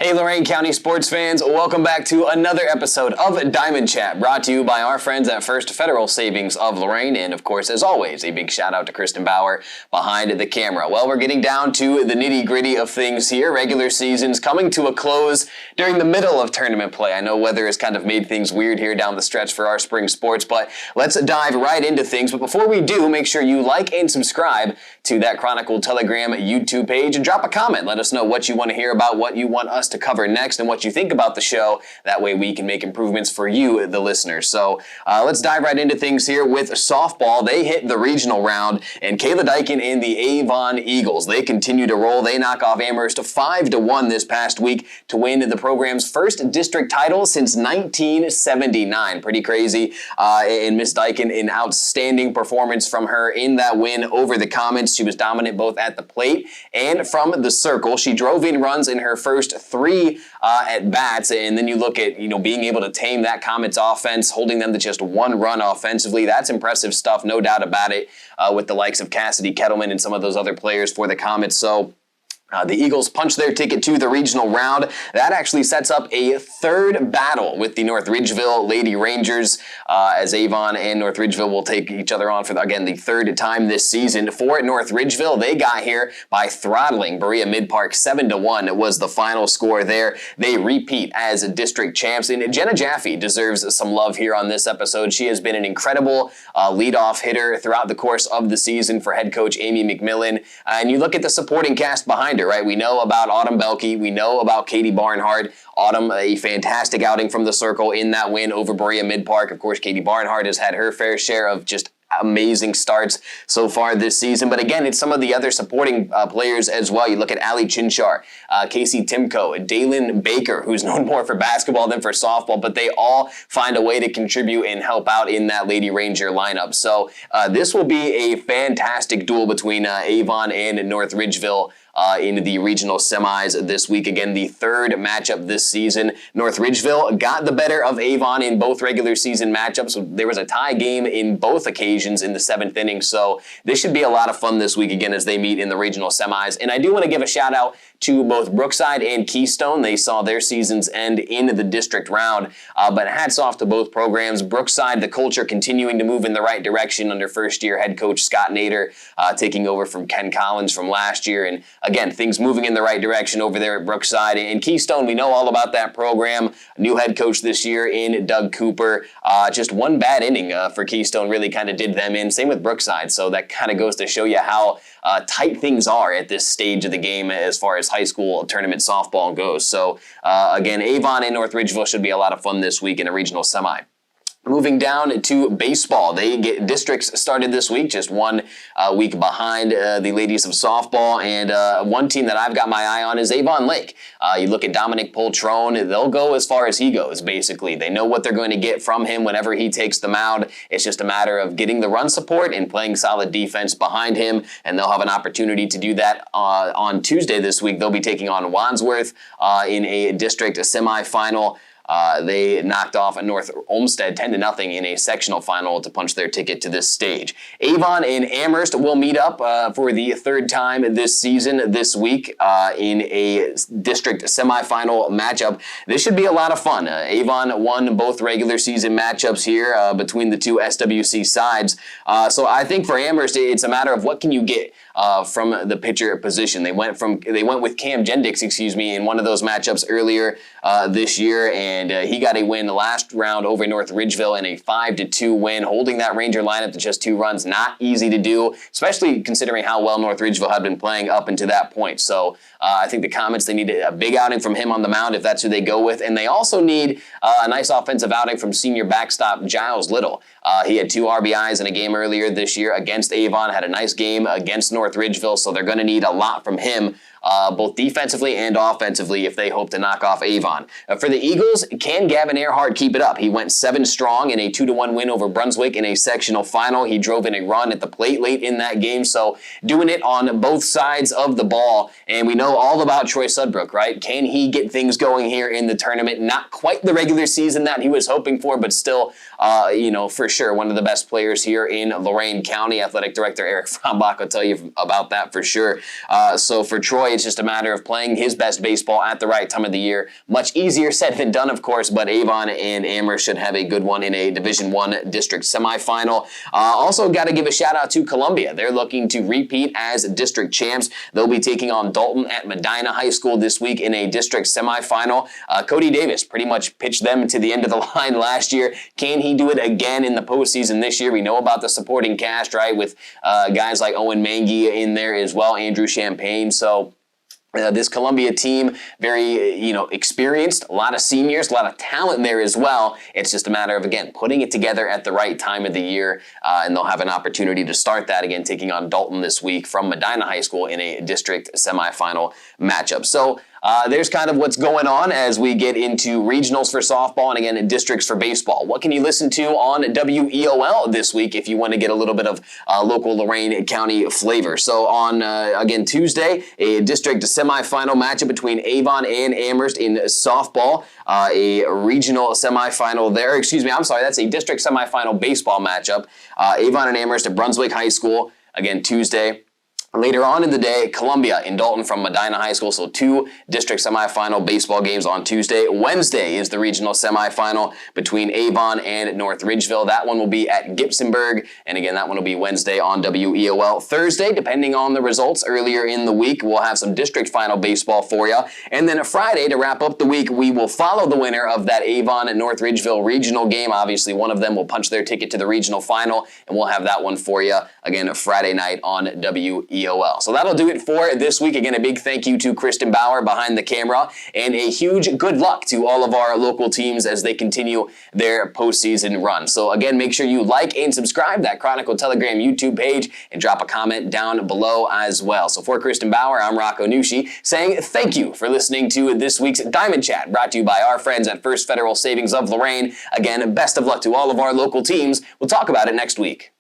Hey Lorain County sports fans, welcome back to another episode of Diamond Chat, brought to you by our friends at First Federal Savings of Lorain, and of course, as always, a big shout out to Kristen Bauer behind the camera. Well, we're getting down to the nitty-gritty of things here. Regular season's coming to a close during the middle of tournament play. I know weather has kind of made things weird here down the stretch for our spring sports, but let's dive right into things. But before we do, make sure you like and subscribe to that Chronicle Telegram YouTube page and drop a comment. Let us know what you want to hear about, what you want us to cover next, and what you think about the show. That way we can make improvements for you, the listeners. So let's dive right into things here with softball. They hit the regional round, and Kayla Dyken and the Avon Eagles, they continue to roll. They knock off Amherst 5-1 this past week to win the program's first district title since 1979. Pretty crazy. And Miss Dyken, an outstanding performance from her in that win over the Comets. She was dominant both at the plate and from the circle. She drove in runs in her first three at bats, and then you look at being able to tame that Comets offense, holding them to just one run offensively. That's impressive stuff, no doubt about it, with the likes of Cassidy Kettleman and some of those other players for the Comets. So the Eagles punch their ticket to the regional round. That actually sets up a third battle with the North Ridgeville Lady Rangers, as Avon and North Ridgeville will take each other on for, again, the third time this season. For North Ridgeville, they got here by throttling Berea Mid-Park 7-1. It was the final score there. They repeat as district champs, and Jenna Jaffe deserves some love here on this episode. She has been an incredible leadoff hitter throughout the course of the season for head coach Amy McMillan. And you look at the supporting cast behind her, right? We know about Autumn Belkey. We know about Katie Barnhart. Autumn, a fantastic outing from the circle in that win over Berea Mid-Park. Of course, Katie Barnhart has had her fair share of just amazing starts so far this season. But again, it's some of the other supporting players as well. You look at Allie Chinchar, Casey Timko, Dalen Baker, who's known more for basketball than for softball, but they all find a way to contribute and help out in that Lady Ranger lineup. So this will be a fantastic duel between Avon and North Ridgeville in the regional semis this week. Again, the third matchup this season. North Ridgeville got the better of Avon in both regular season matchups. There was a tie game in both occasions in the 7th inning, so this should be a lot of fun this week again as they meet in the regional semis. And I do want to give a shout out to both Brookside and Keystone. They saw their seasons end in the district round, but hats off to both programs. Brookside, the culture continuing to move in the right direction under first-year head coach Scott Nader, taking over from Ken Collins from last year, and again, things moving in the right direction over there at Brookside. And Keystone, we know all about that program. New head coach this year in Doug Cooper. Just one bad inning for Keystone really kind of did them in. Same with Brookside, so that kind of goes to show you how tight things are at this stage of the game as far as high school tournament softball goes. So again, Avon and North Ridgeville should be a lot of fun this week in a regional semi. Moving down to baseball, districts started this week, just 1 week behind the ladies of softball, and one team that I've got my eye on is Avon Lake. You look at Dominic Poltrone, they'll go as far as he goes, basically. They know what they're going to get from him whenever he takes the mound. It's just a matter of getting the run support and playing solid defense behind him, and they'll have an opportunity to do that on Tuesday this week. They'll be taking on Wandsworth in a district semifinal. They knocked off North Olmsted 10-0 in a sectional final to punch their ticket to this stage. Avon and Amherst will meet up for the third time this season this week in a district semifinal matchup. This should be a lot of fun. Avon won both regular season matchups here between the two SWC sides. So I think for Amherst, it's a matter of what can you get from the pitcher position. They went with Cam Jendix, in one of those matchups earlier this year, and he got a win last round over North Ridgeville in a 5-2 win, holding that Ranger lineup to just 2 runs. Not easy to do, especially considering how well North Ridgeville had been playing up until that point. So I think the Comets, they need a big outing from him on the mound if that's who they go with, and they also need a nice offensive outing from senior backstop Giles Little. He had 2 RBIs in a game earlier this year against Avon, had a nice game against North Ridgeville, so they're going to need a lot from him both defensively and offensively if they hope to knock off Avon. For the Eagles, can Gavin Earhart keep it up? He went 7 strong in a 2-1 win over Brunswick in a sectional final. He drove in a run at the plate late in that game, so doing it on both sides of the ball. And we know all about Troy Sudbrook, right? Can he get things going here in the tournament? Not quite the regular season that he was hoping for, but still, for sure, one of the best players here in Lorain County. Athletic Director Eric Frombach will tell you about that for sure. So for Troy, Roy. It's just a matter of playing his best baseball at the right time of the year. Much easier said than done, of course, but Avon and Amherst should have a good one in a Division I district semifinal. Also got to give a shout out to Columbia. They're looking to repeat as district champs. They'll be taking on Dalton at Medina High School this week in a district semifinal. Cody Davis pretty much pitched them to the end of the line last year. Can he do it again in the postseason this year? We know about the supporting cast, right, with guys like Owen Mangy in there as well, Andrew Champagne. So this Columbia team, very, experienced, a lot of seniors, a lot of talent there as well. It's just a matter of, again, putting it together at the right time of the year, and they'll have an opportunity to start that again, taking on Dalton this week from Medina High School in a district semifinal matchup. So there's kind of what's going on as we get into regionals for softball and again districts for baseball. What can you listen to on WEOL this week if you want to get a little bit of local Lorain County flavor? So on again Tuesday, a district semifinal matchup between Avon and Amherst in softball. A regional semifinal there. Excuse me, I'm sorry. That's a district semifinal baseball matchup. Avon and Amherst at Brunswick High School again Tuesday. Later on in the day, Columbia in Dalton from Medina High School, so 2 district semifinal baseball games on Tuesday. Wednesday is the regional semifinal between Avon and North Ridgeville. That one will be at Gibsonburg, and again, that one will be Wednesday on WEOL. Thursday, depending on the results earlier in the week, we'll have some district final baseball for you. And then a Friday, to wrap up the week, we will follow the winner of that Avon and North Ridgeville regional game. Obviously, one of them will punch their ticket to the regional final, and we'll have that one for you, again, Friday night on WEOL. So that'll do it for this week. Again, a big thank you to Kristen Bauer behind the camera, and a huge good luck to all of our local teams as they continue their postseason run. So again, make sure you like and subscribe that Chronicle Telegram YouTube page and drop a comment down below as well. So for Kristen Bauer, I'm Rocco Nushi saying thank you for listening to this week's Diamond Chat, brought to you by our friends at First Federal Savings of Lorain. Again, best of luck to all of our local teams. We'll talk about it next week.